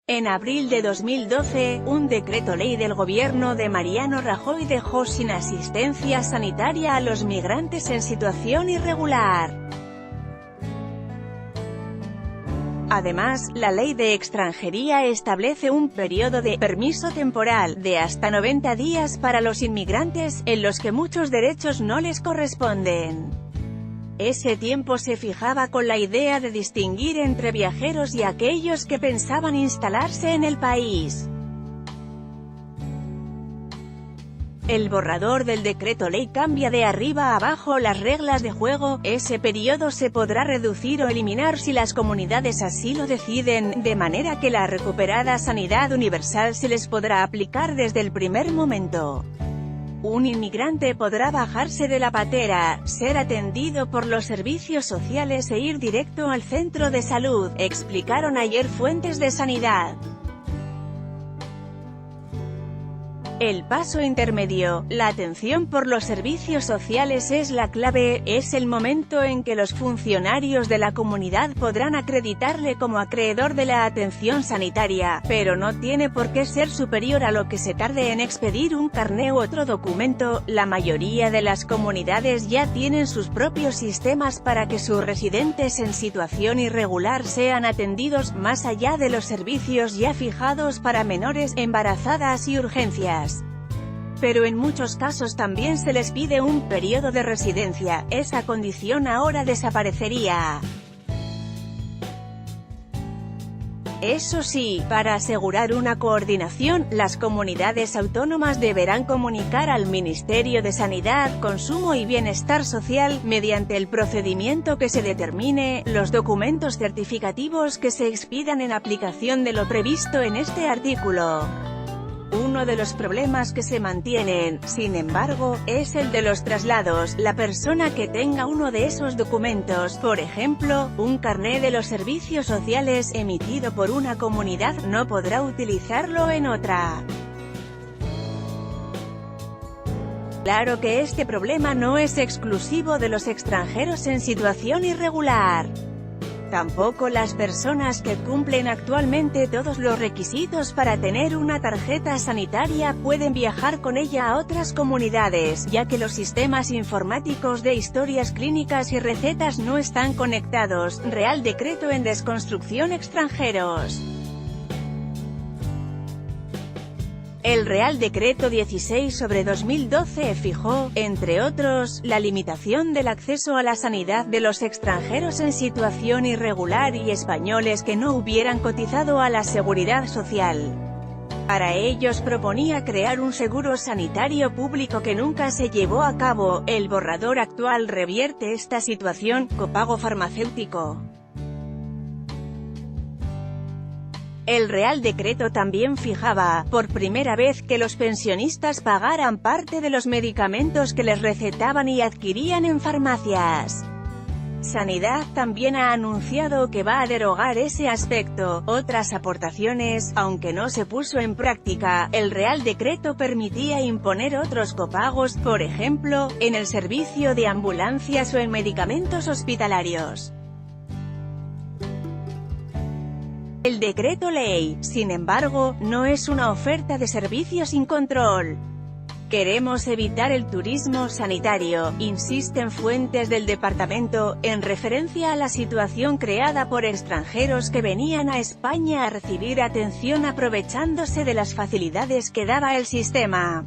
En abril de 2012, un decreto ley del gobierno de Mariano Rajoy dejó sin asistencia sanitaria a los migrantes en situación irregular. Además, la ley de extranjería establece un periodo de permiso temporal de hasta 90 días para los inmigrantes, en los que muchos derechos no les corresponden. Ese tiempo se fijaba con la idea de distinguir entre viajeros y aquellos que pensaban instalarse en el país. El borrador del decreto ley cambia de arriba a abajo las reglas de juego. Ese periodo se podrá reducir o eliminar si las comunidades así lo deciden, de manera que la recuperada sanidad universal se les podrá aplicar desde el primer momento. Un inmigrante podrá bajarse de la patera, ser atendido por los servicios sociales e ir directo al centro de salud, explicaron ayer fuentes de sanidad. El paso intermedio, la atención por los servicios sociales es la clave. Es el momento en que los funcionarios de la comunidad podrán acreditarle como acreedor de la atención sanitaria, pero no tiene por qué ser superior a lo que se tarde en expedir un carné u otro documento. La mayoría de las comunidades ya tienen sus propios sistemas para que sus residentes en situación irregular sean atendidos, más allá de los servicios ya fijados para menores, embarazadas y urgencias. Pero en muchos casos también se les pide un periodo de residencia. Esa condición ahora desaparecería. Eso sí, para asegurar una coordinación, las comunidades autónomas deberán comunicar al Ministerio de Sanidad, Consumo y Bienestar Social, mediante el procedimiento que se determine, los documentos certificativos que se expidan en aplicación de lo previsto en este artículo. Uno de los problemas que se mantienen, sin embargo, es el de los traslados. La persona que tenga uno de esos documentos, por ejemplo, un carné de los servicios sociales emitido por una comunidad, no podrá utilizarlo en otra. Claro que este problema no es exclusivo de los extranjeros en situación irregular. Tampoco las personas que cumplen actualmente todos los requisitos para tener una tarjeta sanitaria pueden viajar con ella a otras comunidades, ya que los sistemas informáticos de historias clínicas y recetas no están conectados. Real Decreto en desconstrucción extranjeros. El Real Decreto 16/2012 fijó, entre otros, la limitación del acceso a la sanidad de los extranjeros en situación irregular y españoles que no hubieran cotizado a la Seguridad Social. Para ellos proponía crear un seguro sanitario público que nunca se llevó a cabo. El borrador actual revierte esta situación. Copago farmacéutico. El Real Decreto también fijaba, por primera vez, que los pensionistas pagaran parte de los medicamentos que les recetaban y adquirían en farmacias. Sanidad también ha anunciado que va a derogar ese aspecto. Otras aportaciones, aunque no se puso en práctica, el Real Decreto permitía imponer otros copagos, por ejemplo, en el servicio de ambulancias o en medicamentos hospitalarios. El decreto ley, sin embargo, no es una oferta de servicio sin control. Queremos evitar el turismo sanitario, insisten fuentes del departamento, en referencia a la situación creada por extranjeros que venían a España a recibir atención aprovechándose de las facilidades que daba el sistema.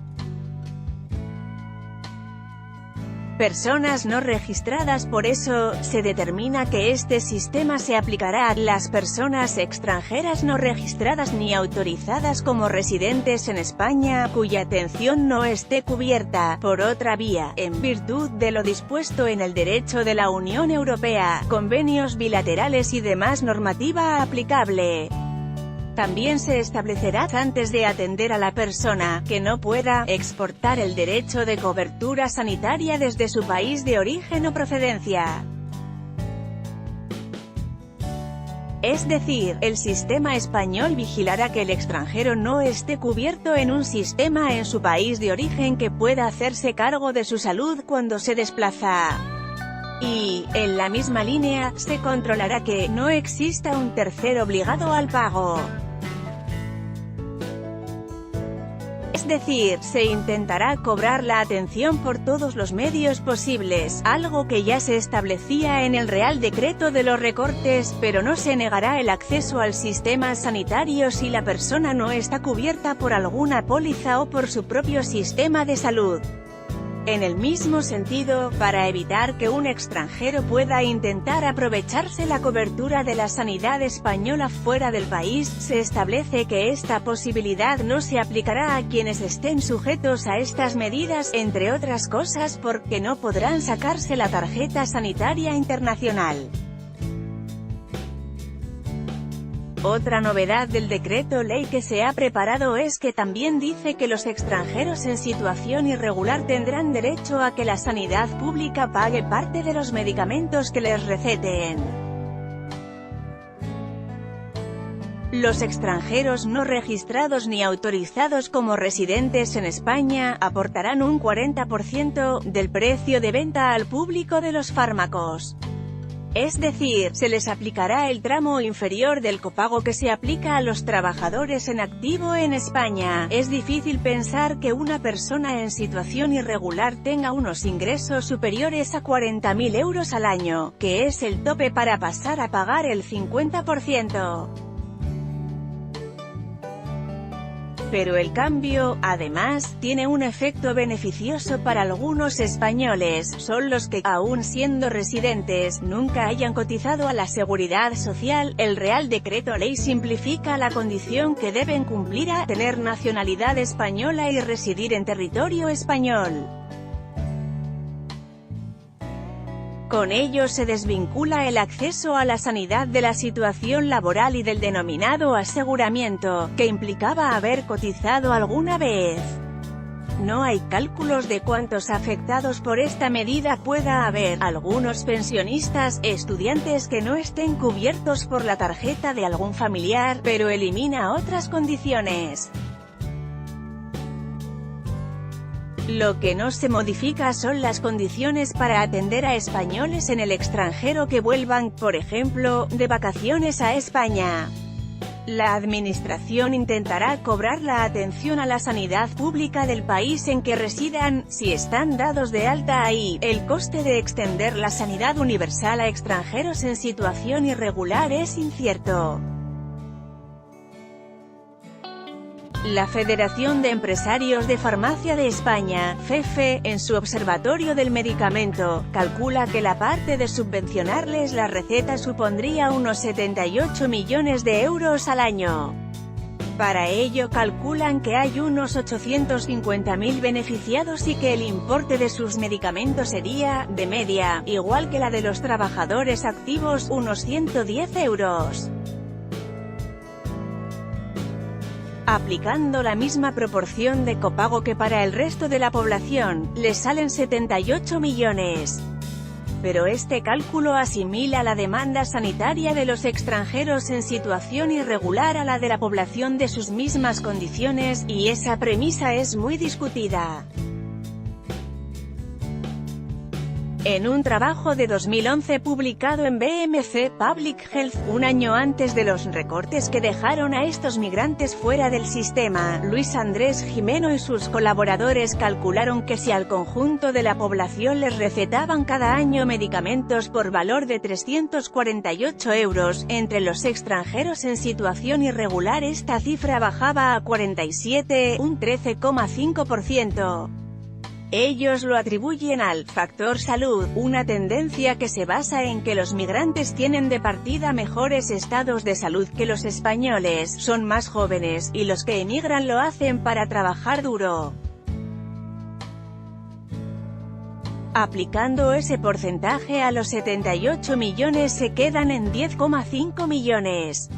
Personas no registradas. Por eso, se determina que este sistema se aplicará a las personas extranjeras no registradas ni autorizadas como residentes en España, cuya atención no esté cubierta por otra vía, en virtud de lo dispuesto en el derecho de la Unión Europea, convenios bilaterales y demás normativa aplicable. También se establecerá, antes de atender a la persona, que no pueda exportar el derecho de cobertura sanitaria desde su país de origen o procedencia. Es decir, el sistema español vigilará que el extranjero no esté cubierto en un sistema en su país de origen que pueda hacerse cargo de su salud cuando se desplaza. Y, en la misma línea, se controlará que no exista un tercero obligado al pago. decir, se intentará cobrar la atención por todos los medios posibles, algo que ya se establecía en el Real Decreto de los recortes, pero no se negará el acceso al sistema sanitario si la persona no está cubierta por alguna póliza o por su propio sistema de salud. En el mismo sentido, para evitar que un extranjero pueda intentar aprovecharse la cobertura de la sanidad española fuera del país, se establece que esta posibilidad no se aplicará a quienes estén sujetos a estas medidas, entre otras cosas porque no podrán sacarse la tarjeta sanitaria internacional. Otra novedad del decreto ley que se ha preparado es que también dice que los extranjeros en situación irregular tendrán derecho a que la sanidad pública pague parte de los medicamentos que les receten. Los extranjeros no registrados ni autorizados como residentes en España aportarán un 40% del precio de venta al público de los fármacos. Es decir, se les aplicará el tramo inferior del copago que se aplica a los trabajadores en activo en España. Es difícil pensar que una persona en situación irregular tenga unos ingresos superiores a 40.000 euros al año, que es el tope para pasar a pagar el 50%. Pero el cambio, además, tiene un efecto beneficioso para algunos españoles, son los que, aún siendo residentes, nunca hayan cotizado a la Seguridad Social. El Real Decreto Ley simplifica la condición que deben cumplir a tener nacionalidad española y residir en territorio español. Con ello se desvincula el acceso a la sanidad de la situación laboral y del denominado aseguramiento, que implicaba haber cotizado alguna vez. No hay cálculos de cuántos afectados por esta medida pueda haber. Algunos pensionistas, estudiantes que no estén cubiertos por la tarjeta de algún familiar, pero elimina otras condiciones. Lo que no se modifica son las condiciones para atender a españoles en el extranjero que vuelvan, por ejemplo, de vacaciones a España. La Administración intentará cobrar la atención a la sanidad pública del país en que residan, si están dados de alta ahí. El coste de extender la sanidad universal a extranjeros en situación irregular es incierto. La Federación de Empresarios de Farmacia de España, FEFE, en su Observatorio del Medicamento, calcula que la parte de subvencionarles la receta supondría unos 78 millones de euros al año. Para ello calculan que hay unos 850.000 beneficiados y que el importe de sus medicamentos sería, de media, igual que la de los trabajadores activos, unos 110 euros. Aplicando la misma proporción de copago que para el resto de la población, les salen 78 millones. Pero este cálculo asimila la demanda sanitaria de los extranjeros en situación irregular a la de la población de sus mismas condiciones, y esa premisa es muy discutida. En un trabajo de 2011 publicado en BMC Public Health, un año antes de los recortes que dejaron a estos migrantes fuera del sistema, Luis Andrés Jimeno y sus colaboradores calcularon que si al conjunto de la población les recetaban cada año medicamentos por valor de 348 euros, entre los extranjeros en situación irregular esta cifra bajaba a 47, un 13,5%. Ellos lo atribuyen al factor salud, una tendencia que se basa en que los migrantes tienen de partida mejores estados de salud que los españoles, son más jóvenes, y los que emigran lo hacen para trabajar duro. Aplicando ese porcentaje a los 78 millones se quedan en 10,5 millones.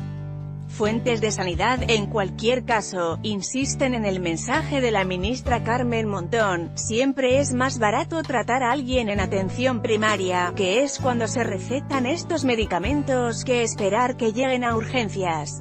Fuentes de sanidad, en cualquier caso, insisten en el mensaje de la ministra Carmen Montón: siempre es más barato tratar a alguien en atención primaria, que es cuando se recetan estos medicamentos, que esperar que lleguen a urgencias.